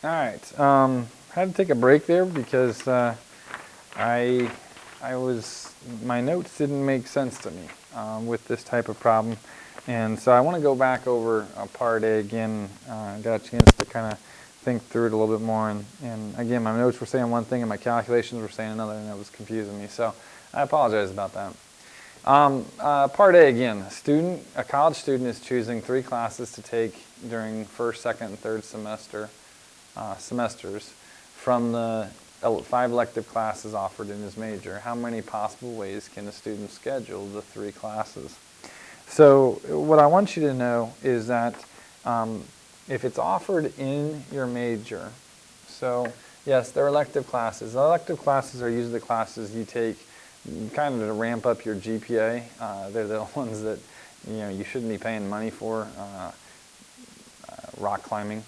All right. Had to take a break there because my notes didn't make sense to me with this type of problem, and so I want to go back over part A again. Got a chance to kind of think through it a little bit more, and again, my notes were saying one thing and my calculations were saying another, and that was confusing me. So I apologize about that. Part A again. A college student is choosing 3 classes to take during first, second, and third semesters from the 5 elective classes offered in his major. How many possible ways can a student schedule the 3 classes? So what I want you to know is that if it's offered in your major, so yes, they're elective classes. Elective classes are usually the classes you take kind of to ramp up your GPA. They're the ones that you shouldn't be paying money for. Rock climbing,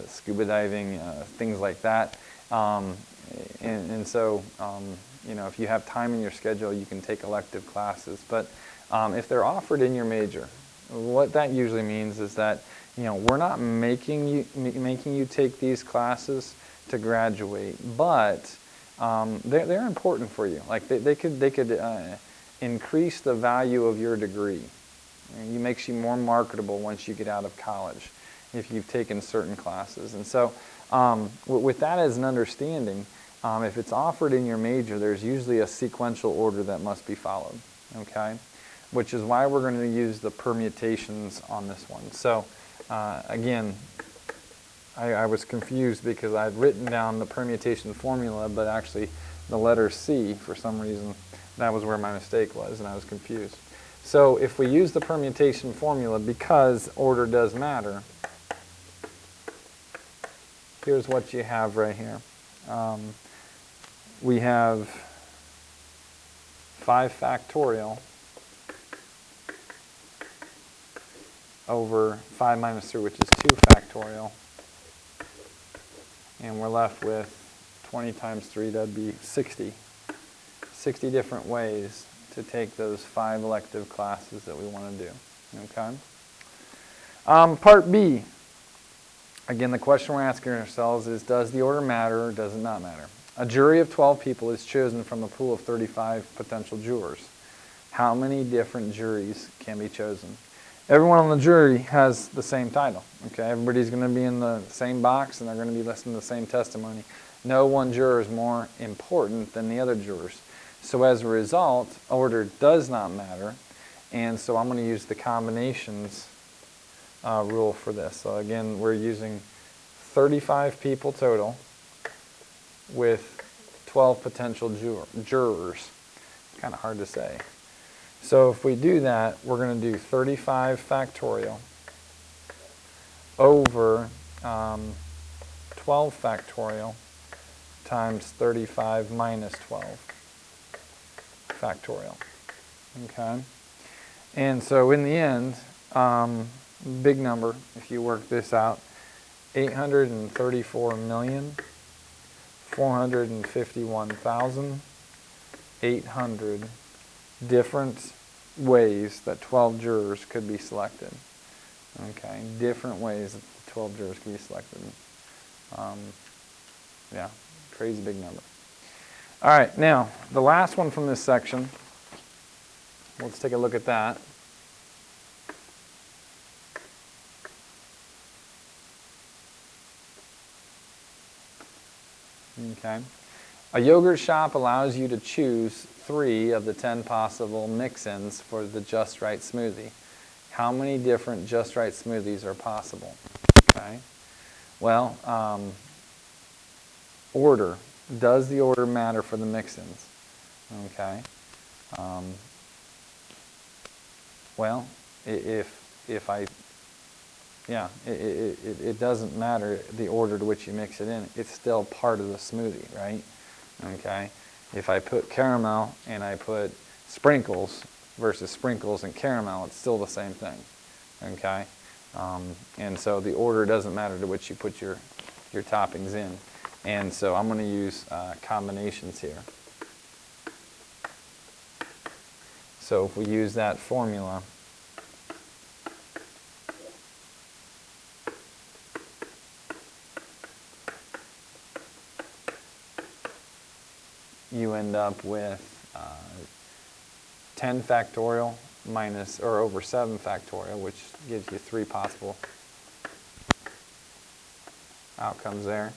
scuba diving, things like that. And so if you have time in your schedule, you can take elective classes. But if they're offered in your major, what that usually means is that we're not making you take these classes to graduate, but they're important for you. Like they could increase the value of your degree. It makes you more marketable once you get out of college if you've taken certain classes. And so with that as an understanding, if it's offered in your major, there's usually a sequential order that must be followed, okay? Which is why we're going to use the permutations on this one. So again, I was confused because I'd written down the permutation formula, but actually the letter C, for some reason, that was where my mistake was, and I was confused. So if we use the permutation formula, because order does matter, here's what you have right here. We have 5 factorial over 5 minus 3, which is 2 factorial. And we're left with 20 times 3, that'd be 60. 60 different ways to take those 5 elective classes that we want to do, okay? Part B. Again, the question we're asking ourselves is, does the order matter or does it not matter? A jury of 12 people is chosen from a pool of 35 potential jurors. How many different juries can be chosen? Everyone on the jury has the same title, okay? Everybody's going to be in the same box and they're going to be listening to the same testimony. No one juror is more important than the other jurors. So as a result, order does not matter, and so I'm going to use the combinations rule for this. So again, we're using 35 people total with 12 potential jurors. Kind of hard to say. So if we do that, we're going to do 35 factorial over 12 factorial times 35 minus 12 factorial. Okay? And so in the end, big number, if you work this out, 834,451,800 different ways that 12 jurors could be selected. Okay, different ways that 12 jurors could be selected. Yeah, crazy big number. All right, now, the last one from this section, let's take a look at that. Okay. A yogurt shop allows you to choose 3 of the 10 possible mix-ins for the Just Right smoothie. How many different Just Right smoothies are possible? Okay. Well, order. Does the order matter for the mix-ins? Okay. Well, it doesn't matter the order to which you mix it in. It's still part of the smoothie, right? Okay. If I put caramel and I put sprinkles versus sprinkles and caramel, it's still the same thing. Okay. And so the order doesn't matter to which you put your toppings in. And so I'm going to use combinations here. So if we use that formula, you end up with 10 factorial minus, or over 7 factorial, which gives you 3 possible outcomes there.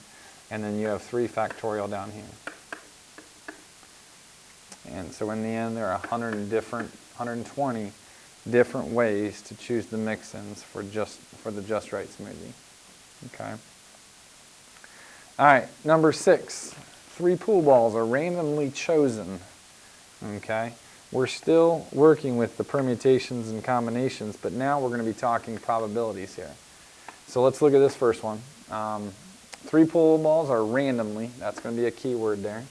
And then you have 3 factorial down here. And so in the end, there are 120 different ways to choose the mix-ins for the Just Right smoothie. Okay. All right, number 6. 3 pool balls are randomly chosen. Okay. We're still working with the permutations and combinations, but now we're going to be talking probabilities here. So let's look at this first one. 3 pool balls are randomly, that's going to be a key word there,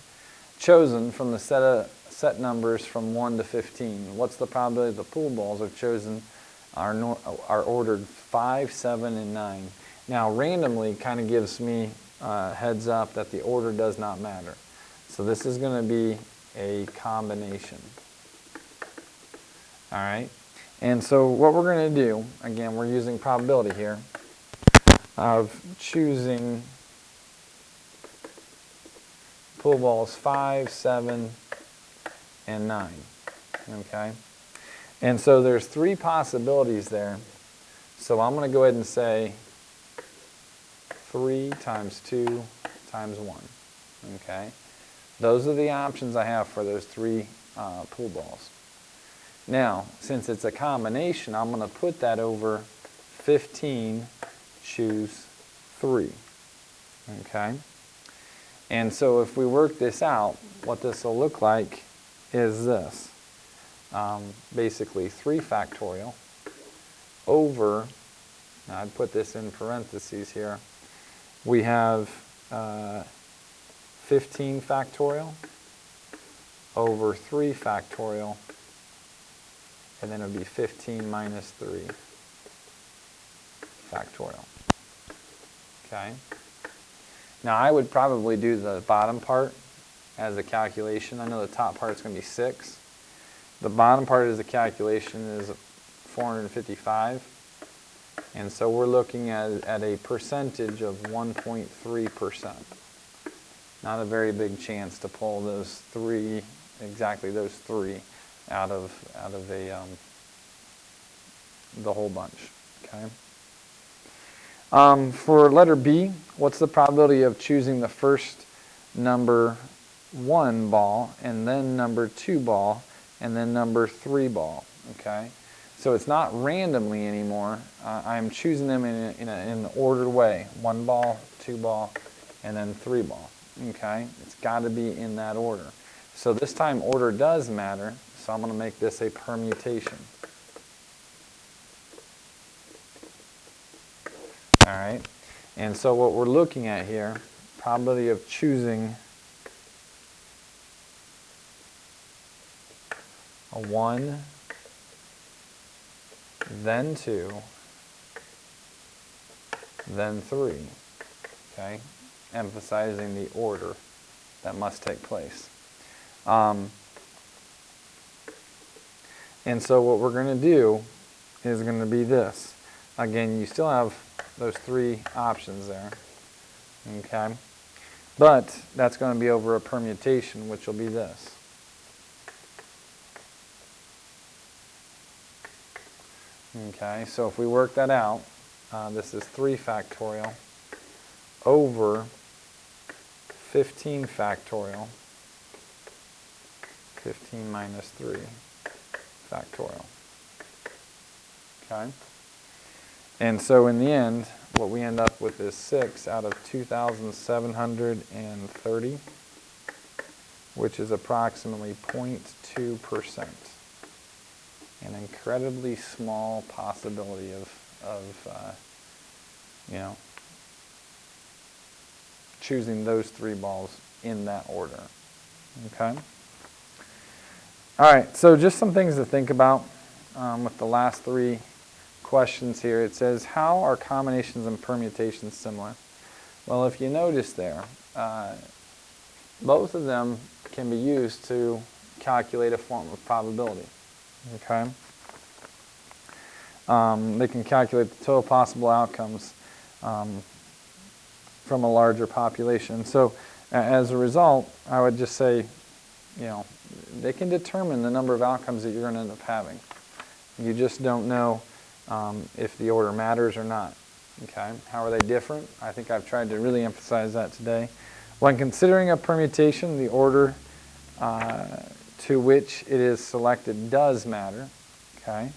chosen from the set numbers from 1 to 15. What's the probability the pool balls are chosen are ordered 5, 7, and 9. Now randomly kind of gives me heads up that the order does not matter. So this is going to be a combination. All right. And so what we're going to do, again, we're using probability here, of choosing pool balls 5, 7, and 9. Okay. And so there's 3 possibilities there. So I'm going to go ahead and say 3 times 2 times 1. Okay. Those are the options I have for those 3 pool balls. Now, since it's a combination, I'm going to put that over 15, choose 3. Okay? And so if we work this out, what this will look like is this. Basically 3 factorial over, now I'd put this in parentheses here, we have 15 factorial over 3 factorial, and then it would be 15 minus 3 factorial. Okay. Now I would probably do the bottom part as a calculation. I know the top part is going to be 6. The bottom part as a calculation is 455. And so we're looking at a percentage of 1.3%. Not a very big chance to pull those 3, exactly those 3, out of the whole bunch. Okay. For letter B, what's the probability of choosing the first number 1 ball, and then number 2 ball, and then number 3 ball? Okay. So it's not randomly anymore. I'm choosing them in an ordered way: 1 ball, 2 ball, and then 3 ball. Okay. It's got to be in that order. So this time order does matter. So I'm going to make this a permutation. All right. And so what we're looking at here, probability of choosing a 1, then 2, then 3. Okay. Emphasizing the order that must take place. And so what we're going to do is going to be this. Again, you still have those 3 options there. Okay. But that's going to be over a permutation, which will be this. Okay, so if we work that out, this is 3 factorial over 15 factorial, 15 minus 3 factorial. Okay? And so in the end, what we end up with is 6 out of 2,730, which is approximately 0.2%. An incredibly small possibility of choosing those 3 balls in that order. Okay? All right, so just some things to think about with the last 3 questions here. It says, how are combinations and permutations similar? Well, if you notice there, both of them can be used to calculate a form of probability. Okay? They can calculate the total possible outcomes from a larger population. So as a result, I would just say they can determine the number of outcomes that you're going to end up having. You just don't know if the order matters or not. Okay, how are they different? I think I've tried to really emphasize that today. When considering a permutation, the order to which it is selected does matter. Okay.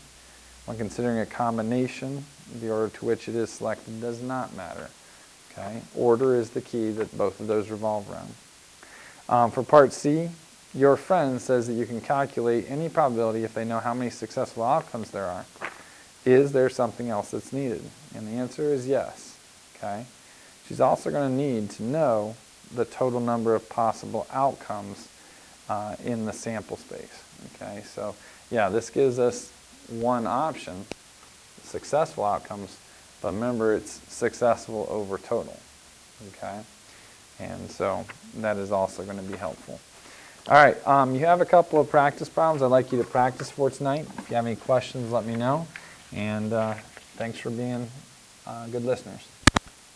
When considering a combination, the order to which it is selected does not matter. Okay. Order is the key that both of those revolve around. For part C, your friend says that you can calculate any probability if they know how many successful outcomes there are. Is there something else that's needed? And the answer is yes. Okay. She's also going to need to know the total number of possible outcomes in the sample space. Okay, so yeah, this gives us one option, successful outcomes, but remember it's successful over total. Okay, and so that is also going to be helpful. All right, you have a couple of practice problems I'd like you to practice for tonight. If you have any questions, let me know. And thanks for being good listeners.